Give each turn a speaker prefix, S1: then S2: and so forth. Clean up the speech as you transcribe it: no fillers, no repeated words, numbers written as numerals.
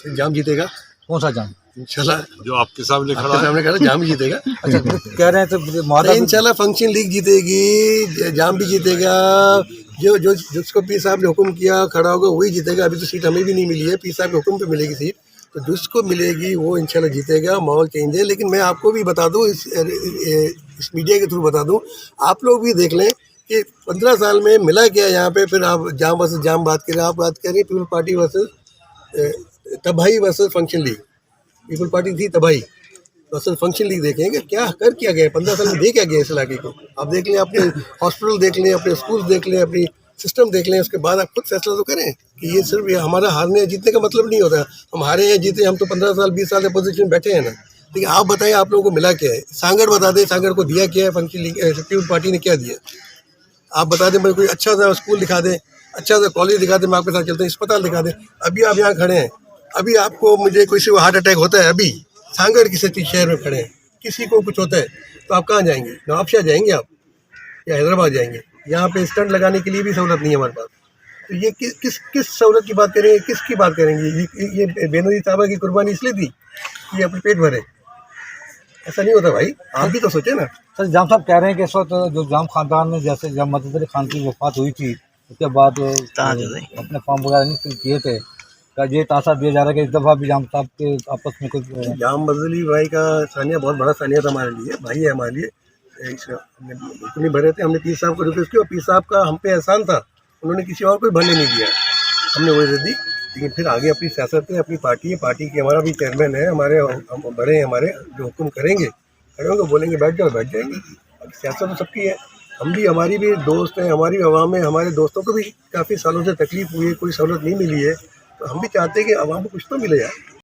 S1: जाम जीतेगा।
S2: कौन सा जाम?
S1: इंशाल्लाह
S3: जो आपके सामने खड़ा
S1: आपके
S3: है।
S1: सामने कह रहा जाम ही जीतेगा।
S2: अच्छा कह रहे हैं तो मादा
S1: इंशाल्लाह फंक्शन लीग जीतेगी, जाम भी जीतेगा। जो जो जिसको पी साहब ने हुक्म किया खड़ा होगा वही जीतेगा। अभी तो सीट हमें भी नहीं मिली है, पी साहब के हुक्म पे मिलेगी सीट, तो जिसको मिलेगी वो इंशाल्लाह जीतेगा। माहौल चेंज है। लेकिन मैं आपको भी बता दूं, इस मीडिया के थ्रू बता दूं, आप लोग भी देख लें कि 15 साल में मिला क्या यहाँ पे। फिर आप जाम वर्सेस जाम बात करें, आप बात करें पीपल पार्टी वर्सेस तबाही versus function league. People party थी तबाही, वर्सेस फंक्शन लीग देखेंगे क्या किया गया है 15 साल में, दे क्या गया इस इलाके को। आप देख लें, अपने हॉस्पिटल देख लें, अपने स्कूल देख लें, अपनी सिस्टम देख लें, उसके बाद आप खुद फैसला तो करें कि ये सिर्फ हमारा हारने जीतने का मतलब नहीं होता। हम हारे हैं जीते, हम तो 15 साल 20 साल अपोजिशन में बैठे हैं ना। लेकिन आप बताइए आप लोगों को मिला क्या है। सांगड़ बता दें, सांगड़ को दिया क्या है फंक्शन लीग, पीपल पार्टी ने क्या दिया। आप बता दें, मुझे कोई अच्छा सा स्कूल दिखा दें, अच्छा सा कॉलेज दिखा दें, मैं आपके साथ चलता हूँ। अस्पताल दिखा दें। अभी आप यहाँ खड़े हैं, अभी आपको मुझे किसी को हार्ट अटैक होता है, अभी सांगड़ किसी शहर में खड़े हैं, किसी को कुछ होता है तो आप कहाँ जाएंगे? नवाबशाह जाएंगे आप या हैदराबाद जाएंगे? यहाँ पे स्टंट लगाने के लिए भी सहूलत नहीं है हमारे पास। तो ये किस सहूलत की बात करेंगे, किसकी बात करेंगे? ये बेनज़ीर साहबा की कुर्बानी इसलिए दी कि ये अपने पेट भरे? ऐसा नहीं होता भाई, आप भी तो सोचे ना।
S2: सर जाम साहब कह रहे हैं कि इस वक्त जो जाम खानदान में जैसे जब मदद अली खान की वफात हुई थी उसके बाद अपने फॉर्म वगैरह नहीं फिल किए थे, का ये तासा दिया जा रहा है कि इस दफ़ा भी जाम साहब के आपस में कुछ
S1: जाम बदली भाई का सानिया बहुत बड़ा सानिया था हमारे लिए, भाई है हमारे लिए। हमने बिल्कुल नहीं भरे थे, हमने पीर साहब को रिक्वेस्ट किया, पीर साहब का हम पे एहसान था, उन्होंने किसी और को भरने नहीं दिया, हमने वही दे दी। लेकिन फिर आगे अपनी सियासत है, अपनी पार्टी है, पार्टी की हमारा भी चेयरमैन है, हमारे हम बड़े हैं, हमारे जो हुक्म करेंगे खड़े होंगे, बोलेंगे बैठ जाओ बैठ जाएंगे। अब सियासत तो सबकी है, हम भी, हमारी भी दोस्त हैं, हमारी आवाम है, हमारे दोस्तों को भी काफ़ी सालों से तकलीफ हुई है, कोई सहूलत नहीं मिली है, तो हम भी चाहते हैं कि आवाम को कुछ तो मिले यार।